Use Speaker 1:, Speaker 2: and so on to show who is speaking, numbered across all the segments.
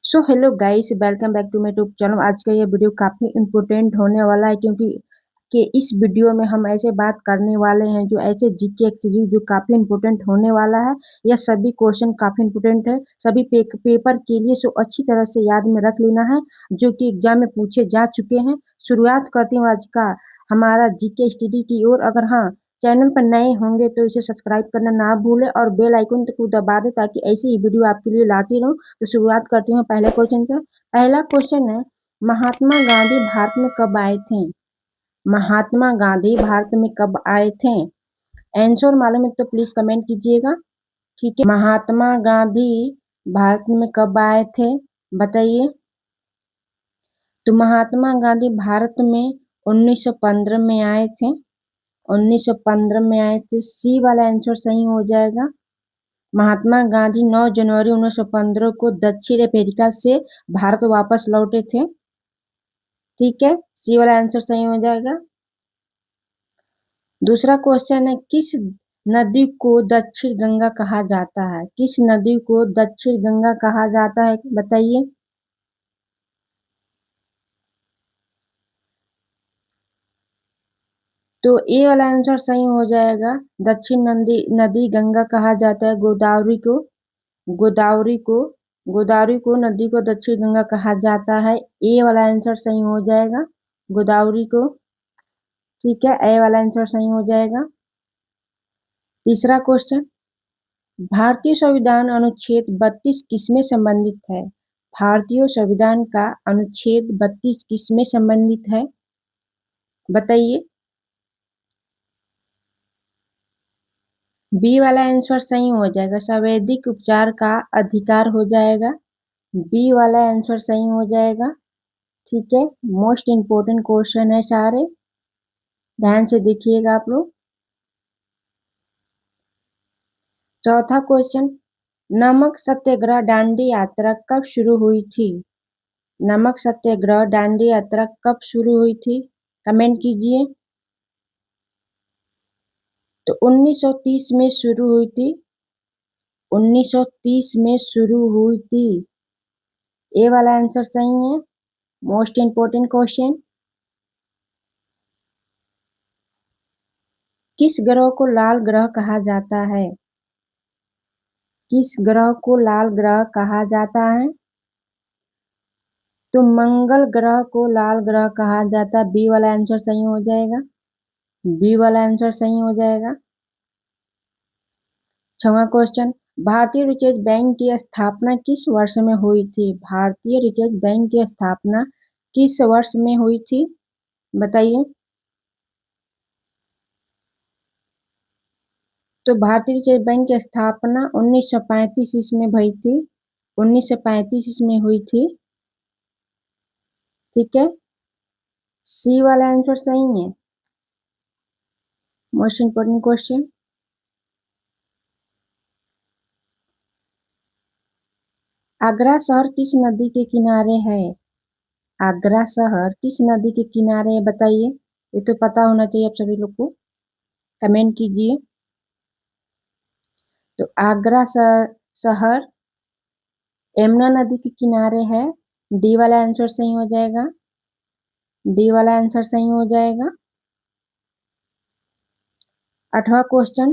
Speaker 1: So hello guys, welcome back to my YouTube channel. आज का ये वीडियो काफ़ी इम्पोर्टेंट होने वाला है क्योंकि इस वीडियो में हम ऐसे बात करने वाले हैं जो ऐसे जीके एक्सरसाइज जो काफ़ी इम्पोर्टेंट होने वाला है। यह सभी क्वेश्चन काफ़ी इम्पोर्टेंट है सभी पेपर के लिए। सो अच्छी तरह से याद में रख लेना है जो कि एग्जाम में पूछे जा चुके हैं। शुरुआत करती हूँ आज का हमारा जीके स्टडी की ओर। अगर हाँ, चैनल पर नए होंगे तो इसे सब्सक्राइब करना ना भूलें और बेल आइकन को दबा दें ताकि ऐसी ही वीडियो आपके लिए लाती रहूं। तो शुरुआत करती हूँ पहले क्वेश्चन से। पहला क्वेश्चन है, महात्मा गांधी भारत में कब आए थे? महात्मा गांधी भारत में कब आए थे? आंसर मालूम है तो प्लीज कमेंट कीजिएगा। ठीक है, महात्मा गांधी भारत में कब आए थे बताइए। तो महात्मा गांधी भारत में 1915 में आए थे। 1915 में आए थे, सी वाला आंसर सही हो जाएगा। महात्मा गांधी 9 जनवरी 1915 को दक्षिण अफ्रीका से भारत वापस लौटे थे। ठीक है, सी वाला आंसर सही हो जाएगा। दूसरा क्वेश्चन है, किस नदी को दक्षिण गंगा कहा जाता है? किस नदी को दक्षिण गंगा कहा जाता है बताइए। तो ए वाला आंसर सही हो जाएगा। दक्षिण नदी नदी गंगा कहा जाता है गोदावरी को। गोदावरी को गोदावरी को नदी को दक्षिण गंगा कहा जाता है। ए वाला आंसर सही हो जाएगा, गोदावरी को। ठीक है, ए वाला आंसर सही हो जाएगा। तीसरा क्वेश्चन, भारतीय संविधान अनुच्छेद 32 किसमें संबंधित है? भारतीय संविधान का अनुच्छेद 32 किसमें संबंधित है बताइए। बी वाला आंसर सही हो जाएगा, संवैधानिक उपचार का अधिकार हो जाएगा। बी वाला आंसर सही हो जाएगा। ठीक है, मोस्ट इम्पोर्टेंट क्वेश्चन है सारे, ध्यान से देखिएगा आप लोग। चौथा क्वेश्चन, नमक सत्याग्रह दांडी यात्रा कब शुरू हुई थी? नमक सत्याग्रह दांडी यात्रा कब शुरू हुई थी कमेंट कीजिए। तो 1930 में शुरू हुई थी। 1930 में शुरू हुई थी, ए वाला आंसर सही है। मोस्ट इम्पोर्टेंट क्वेश्चन, किस ग्रह को लाल ग्रह कहा जाता है? किस ग्रह को लाल ग्रह कहा जाता है? तो मंगल ग्रह को लाल ग्रह कहा जाता है। बी वाला आंसर सही हो जाएगा। बी वाला आंसर सही हो जाएगा। छठवां क्वेश्चन, भारतीय रिजर्व बैंक की स्थापना किस वर्ष में हुई थी? भारतीय रिजर्व बैंक की स्थापना किस वर्ष में हुई थी बताइए। तो भारतीय रिजर्व बैंक की स्थापना 1935 ईस्वी में हुई थी। 1935 ईस्वी में हुई थी। ठीक है, सी वाला आंसर सही है। मोस्ट इम्पोर्टेंट क्वेश्चन, आगरा शहर किस नदी के किनारे है? आगरा शहर किस नदी के किनारे है बताइए। ये तो पता होना चाहिए आप सभी लोग को, कमेंट कीजिए। तो आगरा शहर यमुना नदी के किनारे है। डी वाला आंसर सही हो जाएगा। डी वाला आंसर सही हो जाएगा। आठवां क्वेश्चन,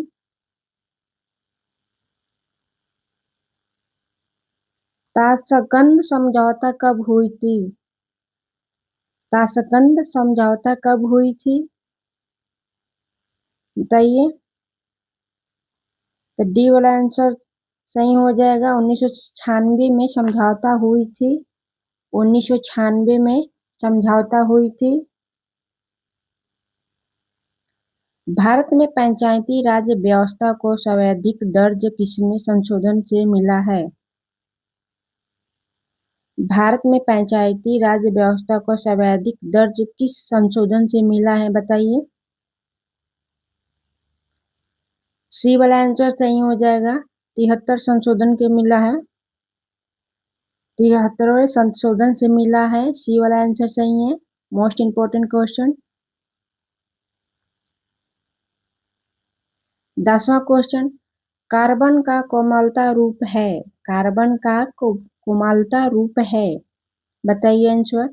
Speaker 1: ताशकंद समझौता कब हुई थी? ताशकंद समझौता कब हुई थी बताइए। तो डी वाला आंसर सही हो जाएगा। 1996 में समझौता हुई थी। 1996 में समझौता हुई थी। भारत में पंचायती राज व्यवस्था को सर्वाधिक दर्ज किसने संशोधन से मिला है? भारत में पंचायती राज व्यवस्था को सर्वाधिक दर्ज किस संशोधन से मिला है बताइए। सी वाला आंसर सही हो जाएगा। 73 संशोधन के मिला है। 73वें संशोधन से मिला है, सी वाला आंसर सही है। Most important question. 10वां क्वेश्चन, कार्बन का कोमलता रूप है? कार्बन का कोमलता रूप है? बताइए आंसर।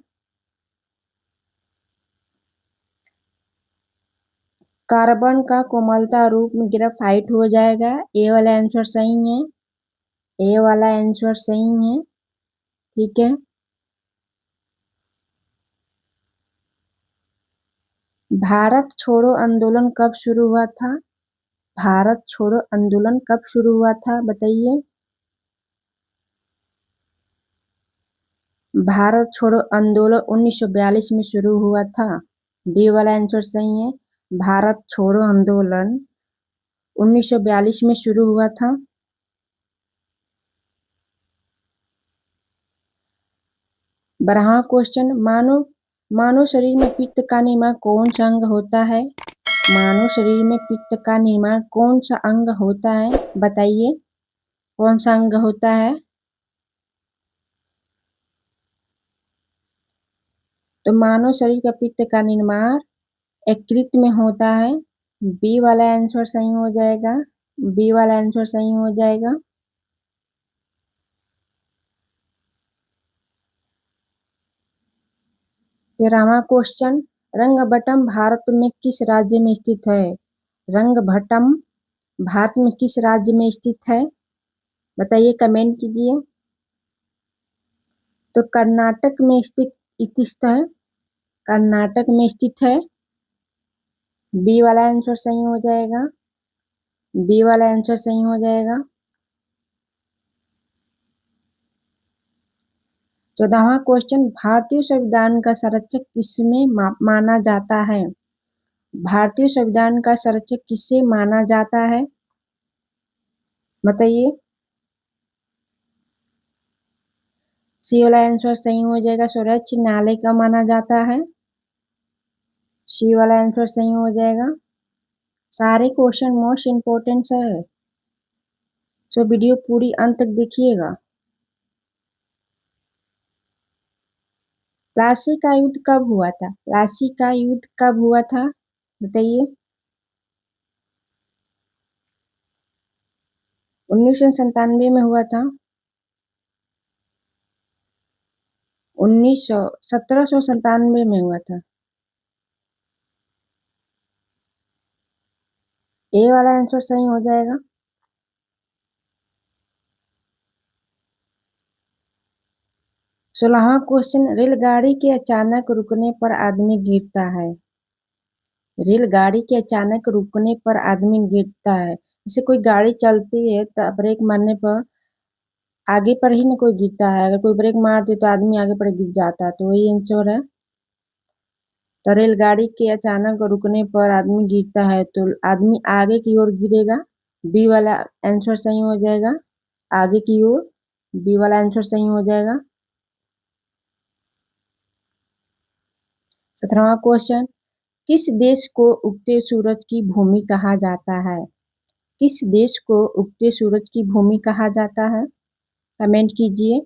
Speaker 1: कार्बन का कोमलता रूप में ग्रेफाइट हो जाएगा। ए वाला आंसर सही है। ए वाला आंसर सही है। ठीक है। भारत छोड़ो आंदोलन कब शुरू हुआ था? भारत छोड़ो आंदोलन कब शुरू हुआ था? बताइए। भारत छोड़ो आंदोलन 1942 में शुरू हुआ था। डी वाला आंसर सही है। भारत छोड़ो आंदोलन 1942 में शुरू हुआ था। बारहवां क्वेश्चन, मानव मानव शरीर में पित्त का निर्माण कौन सा अंग होता है? मानव शरीर में पित्त का निर्माण कौन सा अंग होता है? बताइए कौन सा अंग होता है? तो मानव शरीर का पित्त का निर्माण यकृत में होता है। बी वाला आंसर सही हो जाएगा। बी वाला आंसर सही हो जाएगा। 13वां क्वेश्चन, रंगबटम भारत में किस राज्य में स्थित है? रंगभट्टम भारत में किस राज्य में स्थित है? बताइए, कमेंट कीजिए। तो कर्नाटक में स्थित है। कर्नाटक में स्थित है। बी वाला आंसर सही हो जाएगा। बी वाला आंसर सही हो जाएगा। 14वां क्वेश्चन, भारतीय संविधान का संरक्षक किसमें माना जाता है? भारतीय संविधान का संरक्षक किसे माना जाता है? बताइए। सी वाला आंसर सही हो जाएगा। सर्वोच्च न्यायालय का माना जाता है। सी वाला आंसर सही हो जाएगा। सारे क्वेश्चन मोस्ट इम्पोर्टेंट है, सो वीडियो पूरी अंत तक देखिएगा। प्लासी का युद्ध कब हुआ था? प्लासी का युद्ध कब हुआ था? बताइए। 1997 में हुआ था। 1797 में हुआ था। ए वाला आंसर सही हो जाएगा। 16वां क्वेश्चन, रेलगाड़ी के अचानक रुकने पर आदमी गिरता है। रेलगाड़ी के अचानक रुकने पर आदमी गिरता है। जैसे कोई गाड़ी चलती है तो ब्रेक मारने पर आगे पर ही ना कोई गिरता है। अगर कोई ब्रेक मार दे तो आदमी आगे पर गिर जाता है, तो वही आंसर है। तो रेलगाड़ी के अचानक रुकने पर आदमी गिरता है तो आदमी आगे की ओर गिरेगा। बी वाला आंसर सही हो जाएगा। आगे की ओर। बी वाला आंसर सही हो जाएगा। 17वां क्वेश्चन, किस देश को उगते सूरज की भूमि कहा जाता है? किस देश को उगते सूरज की भूमि कहा जाता है? कमेंट कीजिए।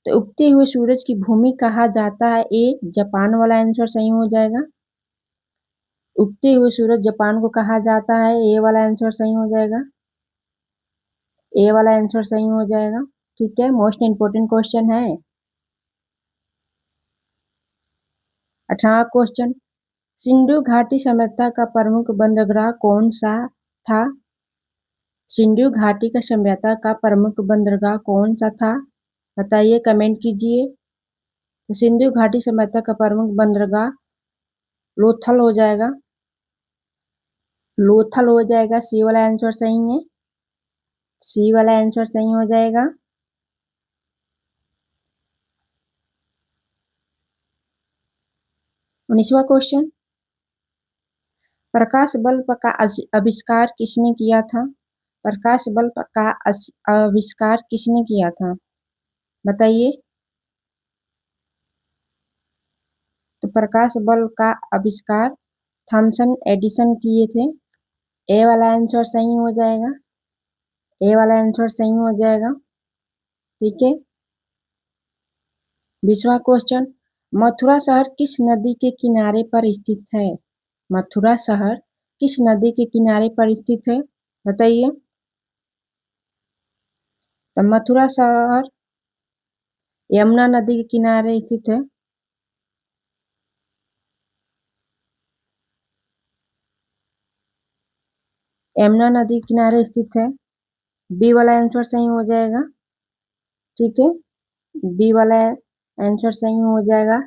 Speaker 1: तो उगते हुए सूरज की भूमि कहा जाता है। ए जापान वाला आंसर सही हो जाएगा। उगते हुए सूरज जापान को कहा जाता है। ए वाला आंसर सही हो जाएगा। ए वाला आंसर सही हो जाएगा। ठीक है, मोस्ट इंपोर्टेंट क्वेश्चन है। 18वां क्वेश्चन, सिंधु घाटी सभ्यता का प्रमुख बंदरगाह कौन सा था? सिंधु घाटी का सभ्यता का प्रमुख बंदरगाह कौन सा था? बताइए, कमेंट कीजिए। तो सिंधु घाटी सभ्यता का प्रमुख बंदरगाह लोथल हो जाएगा। लोथल हो जाएगा। सी वाला आंसर सही है। सी वाला आंसर सही हो जाएगा। 19वां क्वेश्चन, प्रकाश बल्ब का आविष्कार किसने किया था? प्रकाश बल्ब का आविष्कार किसने किया था? बताइए। तो प्रकाश बल्ब का आविष्कार थॉमसन एडिसन किए थे। ए वाला आंसर सही हो जाएगा। ए वाला आंसर सही हो जाएगा। ठीक है। 20वां क्वेश्चन, मथुरा शहर किस नदी के किनारे पर स्थित है? मथुरा शहर किस नदी के किनारे पर स्थित है? बताइए। तो मथुरा शहर यमुना नदी के किनारे स्थित है। यमुना नदी के किनारे स्थित है। बी वाला आंसर सही हो जाएगा। ठीक है, बी वाला आंसर सही हो जाएगा।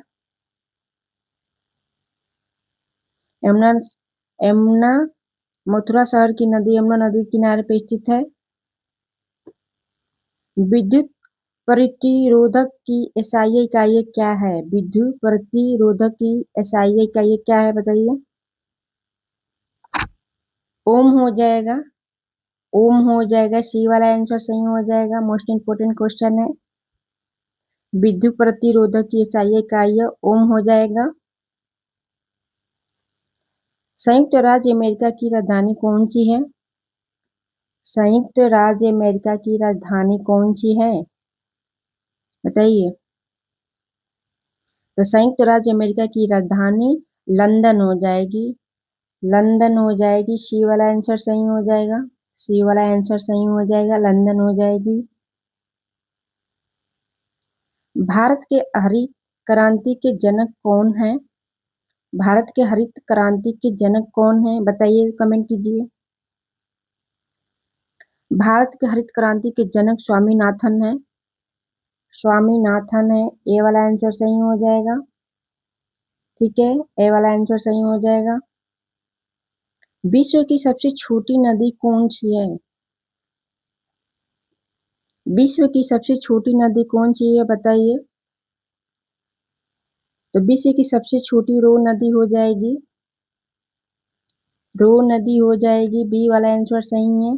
Speaker 1: यमुना यमुना मथुरा शहर की नदी यमुना नदी के किनारे पे स्थित है। विद्युत प्रतिरोधक की एसआई इकाई क्या है? विद्युत प्रतिरोधक की एसआई इकाई क्या है बताइए। ओम हो जाएगा। ओम हो जाएगा। सी वाला आंसर सही हो जाएगा। मोस्ट इंपोर्टेंट क्वेश्चन है। विद्युत प्रतिरोधक की एसआई इकाई ओम हो जाएगा। संयुक्त राज्य अमेरिका की राजधानी कौन सी है? संयुक्त राज्य अमेरिका की राजधानी कौन सी है बताइए। तो संयुक्त राज्य अमेरिका की राजधानी लंदन हो जाएगी। लंदन हो जाएगी। सी वाला आंसर सही हो जाएगा। सी वाला आंसर सही हो जाएगा। लंदन हो जाएगी। भारत के हरित क्रांति के जनक कौन है? भारत के हरित क्रांति के जनक कौन है बताइए, कमेंट कीजिए। भारत के हरित क्रांति के जनक स्वामीनाथन है। स्वामीनाथन है। ए वाला आंसर सही हो जाएगा। ठीक है, ए वाला आंसर सही हो जाएगा। विश्व की सबसे छोटी नदी कौन सी है? विश्व की सबसे छोटी नदी कौन सी है बताइए। तो विश्व की सबसे छोटी रो नदी हो जाएगी। रो नदी हो जाएगी। बी वाला आंसर सही है।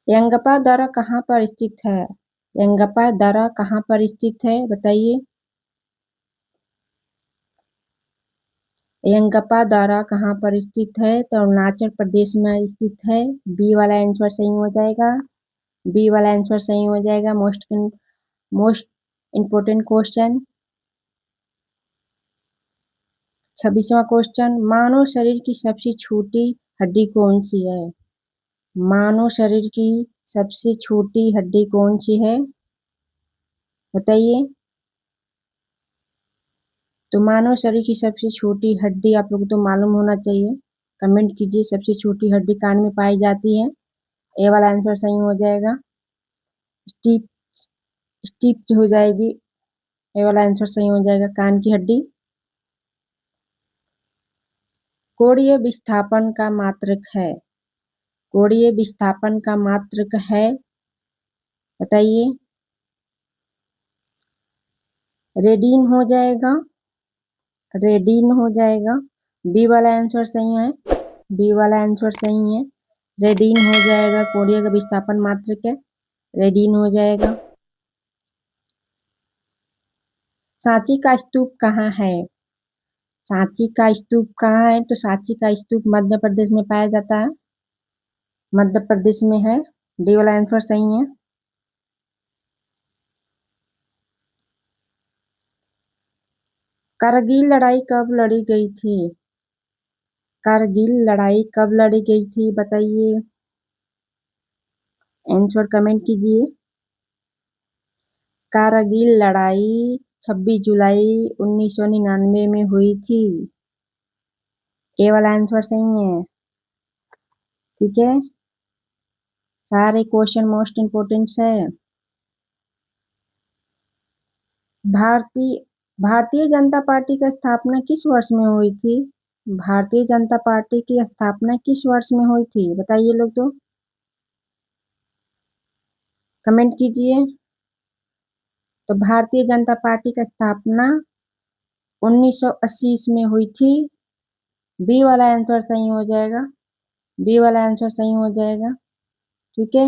Speaker 1: यंगप्पा दर्रा कहाँ पर स्थित है? यंगप्पा दर्रा कहाँ पर स्थित है बताइए। यंगप्पा दर्रा कहाँ पर स्थित है? तो अरुणाचल प्रदेश में स्थित है। बी वाला आंसर सही हो जाएगा। बी वाला आंसर सही हो जाएगा। Most important question. 26वां क्वेश्चन, मानव शरीर की सबसे छोटी हड्डी कौन सी है? मानव शरीर की सबसे छोटी हड्डी कौन सी है बताइए। तो मानव शरीर की सबसे छोटी हड्डी आप लोगों को तो मालूम होना चाहिए। कमेंट कीजिए। सबसे छोटी हड्डी कान में पाई जाती है। ए वाला आंसर सही हो जाएगा। स्टीप स्टीप हो जाएगी। ए वाला आंसर सही हो जाएगा। कान की हड्डी। कोणीय विस्थापन का मात्रक है। कोणीय विस्थापन का मात्रक है बताइए। रेडियन हो जाएगा। रेडियन हो जाएगा। बी वाला आंसर सही है। बी वाला आंसर सही है। रेडियन हो जाएगा। कोणीय का विस्थापन मात्रक है। रेडियन हो जाएगा। सांची का स्तूप कहाँ है? सांची का स्तूप कहाँ है? तो सांची का स्तूप मध्य प्रदेश में पाया जाता है। मध्य प्रदेश में है। डी वाला आंसर सही है। कारगिल लड़ाई कब लड़ी गई थी? कारगिल लड़ाई कब लड़ी गई थी बताइए। आंसर कमेंट कीजिए। कारगिल लड़ाई 26 जुलाई 1999 में हुई थी। ए वाला आंसर सही है। ठीक है, सारे क्वेश्चन मोस्ट इंपोर्टेंट है। भारतीय भारतीय जनता पार्टी की स्थापना किस वर्ष में हुई थी? भारतीय जनता पार्टी की स्थापना किस वर्ष में हुई थी बताइए लोग तो, कमेंट कीजिए। तो भारतीय जनता पार्टी की स्थापना 1980 में हुई थी। बी वाला आंसर सही हो जाएगा। बी वाला आंसर सही हो जाएगा। ठीक है।